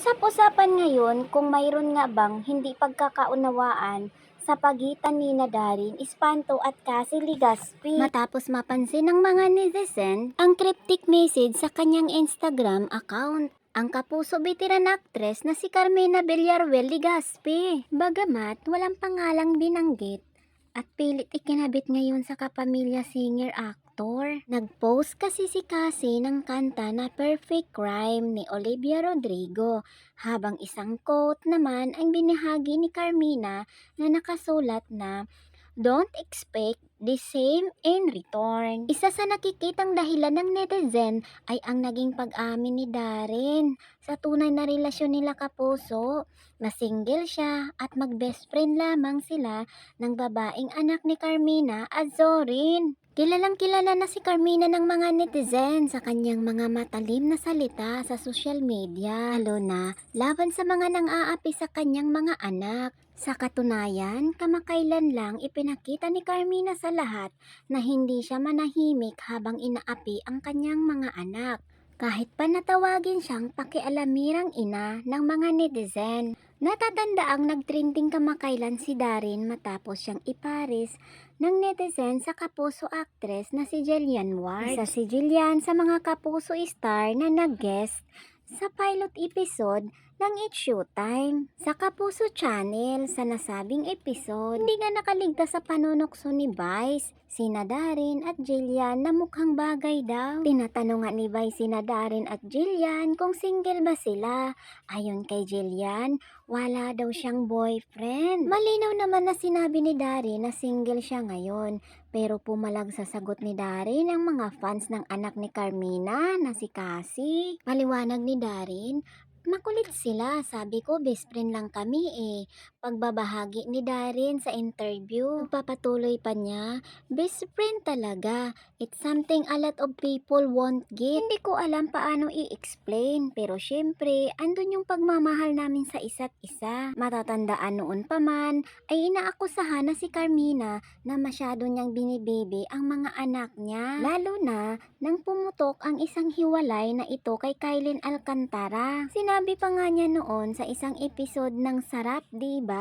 Usap-usapan ngayon kung mayroon nga bang hindi pagkakaunawaan sa pagitan ni Darin Espanto at Cassie Legaspi. Matapos mapansin ng mga netizen ang cryptic message sa kanyang Instagram account. Ang kapuso veteran actress na si Carmina Villarreal Legaspi. Bagamat walang pangalang binanggit at pilit ikinabit ngayon sa kapamilya singer-actor. Nag-post kasi si Cassie ng kanta na Perfect Crime ni Olivia Rodrigo, habang isang quote naman ang binahagi ni Carmina na nakasulat na "Don't expect the same in return." Isa sa nakikitang dahilan ng netizen ay ang naging pag-amin ni Darin sa tunay na relasyon nila kapuso, na single siya at mag-best friend lamang sila ng babaeng anak ni Carmina at Zorin. Kilalang kilala na si Carmina ng mga netizen sa kanyang mga matalim na salita sa social media, lalo na laban sa mga nang-aapi sa kanyang mga anak. Sa katunayan, kamakailan lang ipinakita ni Carmina sa lahat na hindi siya manahimik habang inaapi ang kanyang mga anak, kahit pa natawagin siyang pakialamirang ina ng mga netizen. Natatandaang nagtrending kamakailan si Darin matapos siyang iparis ng netizen sa kapuso actress na si Jillian Ward. Isa si Jillian sa mga kapuso star na nag-guest sa pilot episode ng It's Showtime sa Kapuso Channel. Sa nasabing episode, hindi nga nakaligtas sa panunokso ni Vice sina Darin at Jillian na mukhang bagay daw. Tinatanong nga ni Vice sina Darin at Jillian kung single ba sila. Ayon kay Jillian, wala daw siyang boyfriend. Malinaw naman na sinabi ni Darin na single siya ngayon, pero pumalag sa sagot ni Darin ang mga fans ng anak ni Carmina na si Cassie. Paliwanag ni Darin, "Makulit sila, sabi ko best friend lang kami eh." Pagbabahagi ni Darin sa interview, pagpapatuloy pa niya, "Best friend talaga. It's something a lot of people won't get. Hindi ko alam paano i-explain, pero syempre, andun yung pagmamahal namin sa isa't isa." Matatandaan noon pa man, ay inaakusahan na si Carmina na masyado niyang binibibi ang mga anak niya, lalo na nang pumutok ang isang hiwalay na ito kay Kylene Alcantara. Sinabi pa nga niya noon sa isang episode ng Sarap Diba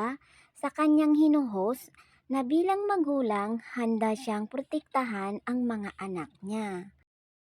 sa kanyang hinuhost na bilang magulang, handa siyang protektahan ang mga anak niya.